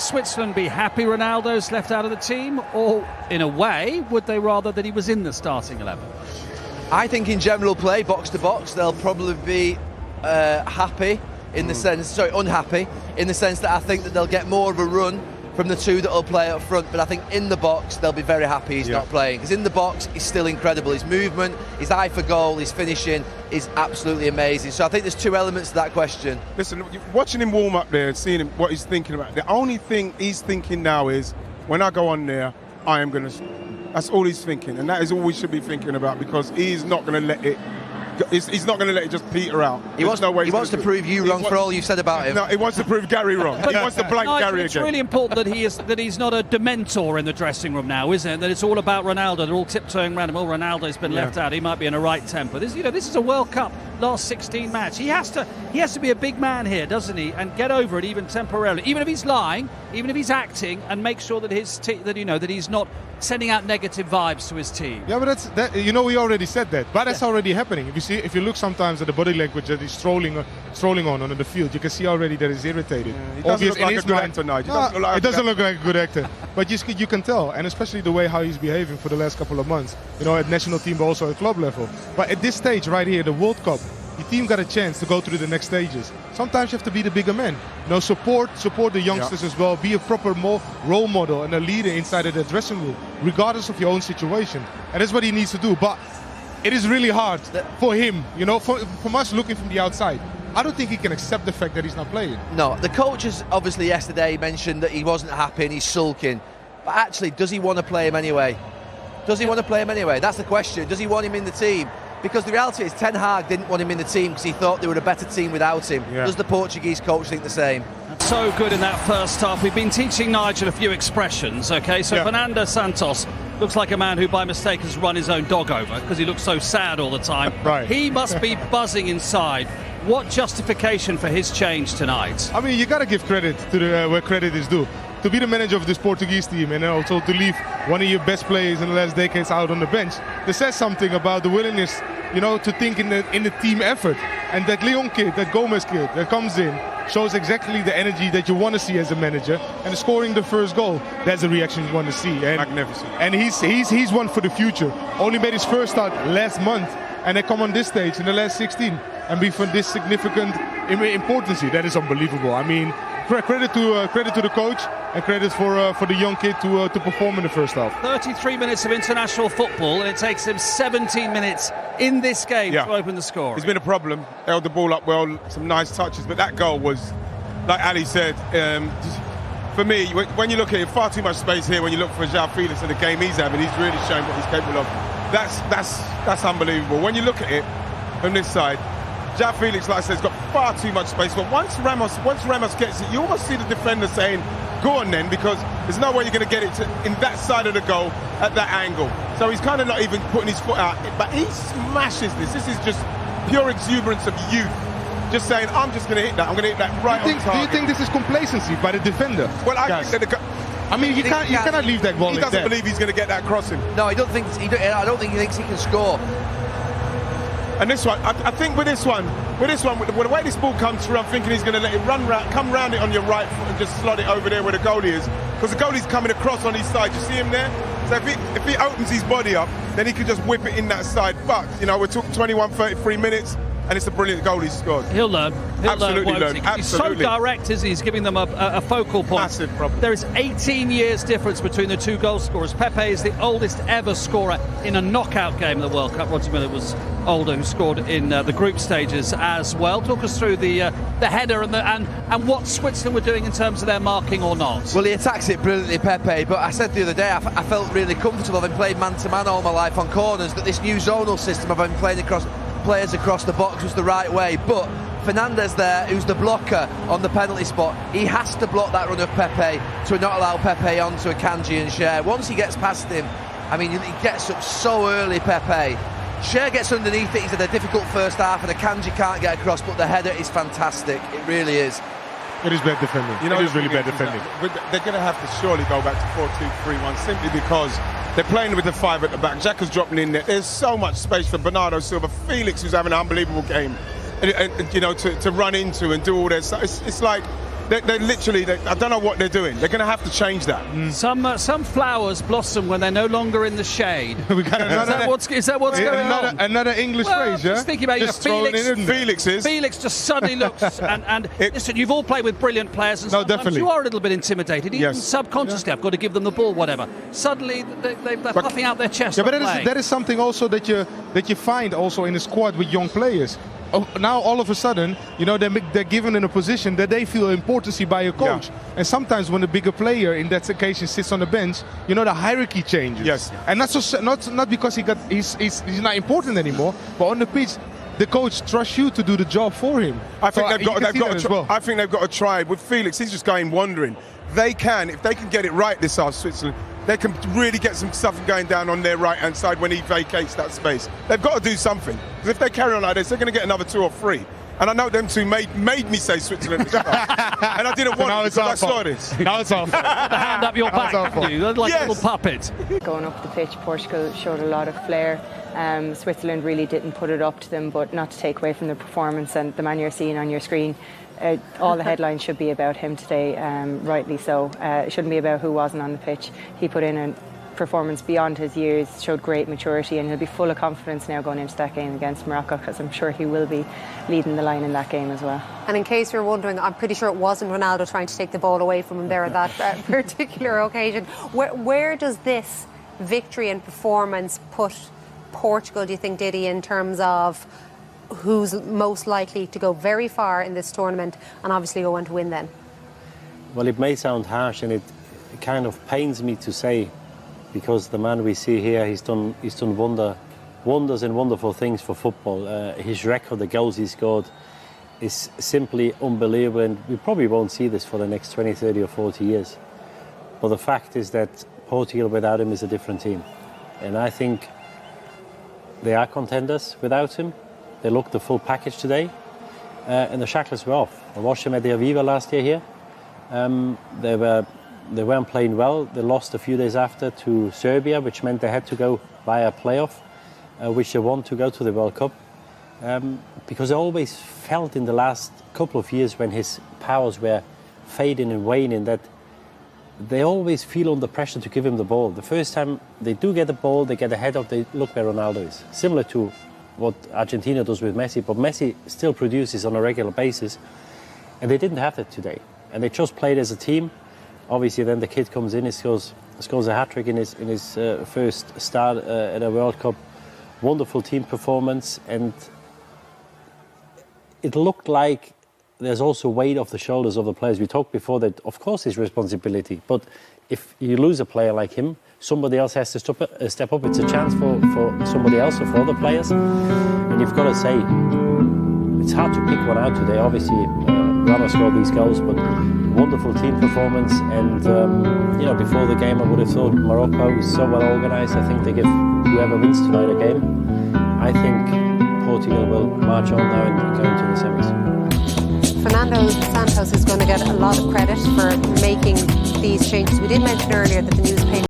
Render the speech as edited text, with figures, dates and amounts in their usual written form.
Switzerland be happy Ronaldo's left out of the team, or in a way, would they rather that he was in the starting 11? I think in general play, box to box, they'll probably be happy in the sense, sorry, unhappy in the sense that I think that they'll get more of a run from the two that will play up front, but I think in the box they'll be very happy he's not playing, because in the box he's still incredible. His movement, his eye for goal, his finishing is absolutely amazing. So I think there's two elements to that question. Listen, watching him warm up there and seeing him, what he's thinking about, the only thing he's thinking now is, when I go on there, I am going to... That's all he's thinking, and that is all we should be thinking about, because he's not going to let it... He's not going to let it just peter out. He wants to prove you wrong for all you said about him. No, he wants to prove Gary wrong. He wants to blank Gary it's again. It's really important that he's not a dementor in the dressing room now, isn't it? That it's all about Ronaldo. They're all tiptoeing around him. Oh, Ronaldo's been left out. He might be in a right temper. This is a World Cup last 16 match. He has to be a big man here, doesn't he? And get over it even temporarily, even if he's lying, even if he's acting, and make sure that that he's not sending out negative vibes to his team. Yeah, but we already said that, but that's already happening. If you look sometimes at the body language that he's strolling on the field, you can see already that he's irritated. He doesn't look like a good actor, Nigel. It doesn't look like a good actor, but you can tell, and especially the way how he's behaving for the last couple of months. At national team, but also at club level. But at this stage right here, the World Cup, your team got a chance to go through the next stages. Sometimes you have to be the bigger man. Support the youngsters as well. Be a proper role model and a leader inside of the dressing room, regardless of your own situation. And that's what he needs to do. But it is really hard for him, from us looking from the outside. I don't think he can accept the fact that he's not playing. No, the coaches obviously yesterday mentioned that he wasn't happy and he's sulking. But actually, does he want to play him anyway? Does he want to play him anyway? That's the question. Does he want him in the team? Because the reality is Ten Hag didn't want him in the team because he thought they were a better team without him. Yeah. Does the Portuguese coach think the same? So good in that first half. We've been teaching Nigel a few expressions, okay? So Fernando Santos looks like a man who by mistake has run his own dog over because he looks so sad all the time. Right. He must be buzzing inside. What justification for his change tonight? I mean, you got to give credit to where credit is due. To be the manager of this Portuguese team and also to leave one of your best players in the last decades out on the bench, that says something about the willingness, to think in the team effort. And that Leon kid, that Gomez kid that comes in, shows exactly the energy that you want to see as a manager. And scoring the first goal, that's the reaction you want to see. And, magnificent. And he's one for the future. Only made his first start last month, and they come on this stage in the last 16 and be for this significant importance. That is unbelievable. I mean, credit to the coach and credit for the young kid to perform in the first half. 33 minutes of international football, and it takes him 17 minutes in this game to open the score. It's been a problem. Held the ball up well, some nice touches, but that goal was, like Ali said, for me, when you look at it, far too much space here. When you look for João Felix and the game he's having, he's really showing what he's capable of. That's unbelievable. When you look at it from this side, João Felix, like I said, has got far too much space. But once Ramos gets it, you almost see the defender saying, go on then, because there's no way you're going to get it in that side of the goal at that angle. So he's kind of not even putting his foot out. But he smashes this. This is just pure exuberance of youth. Just saying, I'm just going to hit that. I'm going to hit that right on target. Do you think this is complacency by the defender? Well, I think that you cannot leave that ball. He doesn't believe he's going to get that crossing. No, I don't think he thinks he can score. And this one, I think with this one, with the way this ball comes through, I'm thinking he's going to let it come round it on your right foot and just slot it over there where the goalie is. Because the goalie's coming across on his side. You see him there? So if he opens his body up, then he can just whip it in that side. But, we're talking 21, 33 minutes, and it's a brilliant goal he's scored. He'll learn. Absolutely learn. He's so direct, isn't he? He's giving them a focal point. Massive problem. There is 18 years difference between the two goal scorers. Pepe is the oldest ever scorer in a knockout game of the World Cup. Roger Miller was older, who scored in the group stages as well. Talk us through the header and what Switzerland were doing in terms of their marking or not. Well, he attacks it brilliantly, Pepe, but I said the other day I felt really comfortable, having played man-to-man all my life on corners, that this new zonal system of having played players across the box was the right way. But Fernandez there, who's the blocker on the penalty spot, he has to block that run of Pepe to not allow Pepe onto Akanji and Cher. Once he gets past him, I mean, he gets up so early, Pepe. Cher gets underneath it. He's had a difficult first half, and Akanji can't get across, but the header is fantastic. It really is. It is bad defending. It is really bad defending. They're going to have to surely go back to 4-2-3-1 simply because they're playing with the 5 at the back. Xhaka's dropping in there. There's so much space for Bernardo Silva. Felix, who's having an unbelievable game, and to run into and do all this. It's like They're literally, I don't know what they're doing. They're going to have to change that. Some flowers blossom when they're no longer in the shade. We got Is that what's going on? Another English phrase, yeah? Just thinking about Just Felix. Felix just suddenly looks, and listen, you've all played with brilliant players, and sometimes definitely. you are a little bit intimidated. Even Yes. subconsciously, I've got to give them the ball, whatever. Suddenly, they're puffing out their chest. Yeah, but playing. that is something also that you find also in a squad with young players. Now all of a sudden, you know, they're given in a position that they feel importance by a coach. Yeah. And sometimes when the bigger player in that occasion sits on the bench, you know, the hierarchy changes. Yes. And not because he's not important anymore, but on the pitch, the coach trusts you to do the job for him. I think So they've got to well. I think they've got to try with Felix. He's just going wandering. If they can get it right this half, Switzerland, they can really get some stuff going down on their right-hand side when he vacates that space. They've got to do something. Because if they carry on like this, they're going to get another 2 or 3. And I know them two made me say Switzerland at the start. And I didn't want it because I saw this. Now it's our fault. the hand up your back, haven't you? They're like Yes. little puppets. Going up the pitch, Portugal showed a lot of flair. Switzerland really didn't put it up to them, but not to take away from the performance. And the man you're seeing on your screen, all the headlines should be about him today, rightly so. It shouldn't be about who wasn't on the pitch. He put in a performance beyond his years, showed great maturity, and he'll be full of confidence now going into that game against Morocco, because I'm sure he will be leading the line in that game as well. And in case you're wondering, I'm pretty sure it wasn't Ronaldo trying to take the ball away from him there at that particular occasion. Where does this victory and performance put Portugal, do you think, Diddy, in terms of who's most likely to go very far in this tournament and obviously go on to win then? Well, it may sound harsh, and it kind of pains me to say, because the man we see here, he's done wonders and wonderful things for football. His record, the goals he scored, is simply unbelievable, and we probably won't see this for the next 20, 30 or 40 years. But the fact is that Portugal without him is a different team. And I think they are contenders without him. They looked the full package today, and the shackles were off. I watched them at the Aviva last year here. They weren't playing well. They lost a few days after to Serbia, which meant they had to go via a playoff, which they won to go to the World Cup. Because I always felt in the last couple of years when his powers were fading and waning that they always feel under pressure to give him the ball. The first time they do get the ball, they get ahead of, they look where Ronaldo is. Similar to what Argentina does with Messi, but Messi still produces on a regular basis. And they didn't have that today. And they just played as a team. Obviously, then the kid comes in, he scores a hat-trick in his first start at a World Cup. Wonderful team performance, and it looked like there's also weight off the shoulders of the players. We talked before that, of course, his responsibility, but if you lose a player like him, somebody else has to step up. It's a chance for somebody else or for other players. And you've got to say, it's hard to pick one out today. Obviously, Ramos scored these goals, but wonderful team performance. And, before the game, I would have thought Morocco is so well organised. I think they give whoever wins tonight a game. I think Portugal will march on now and go into the semis. Fernando Santos is going to get a lot of credit for making these changes. We did mention earlier that the newspaper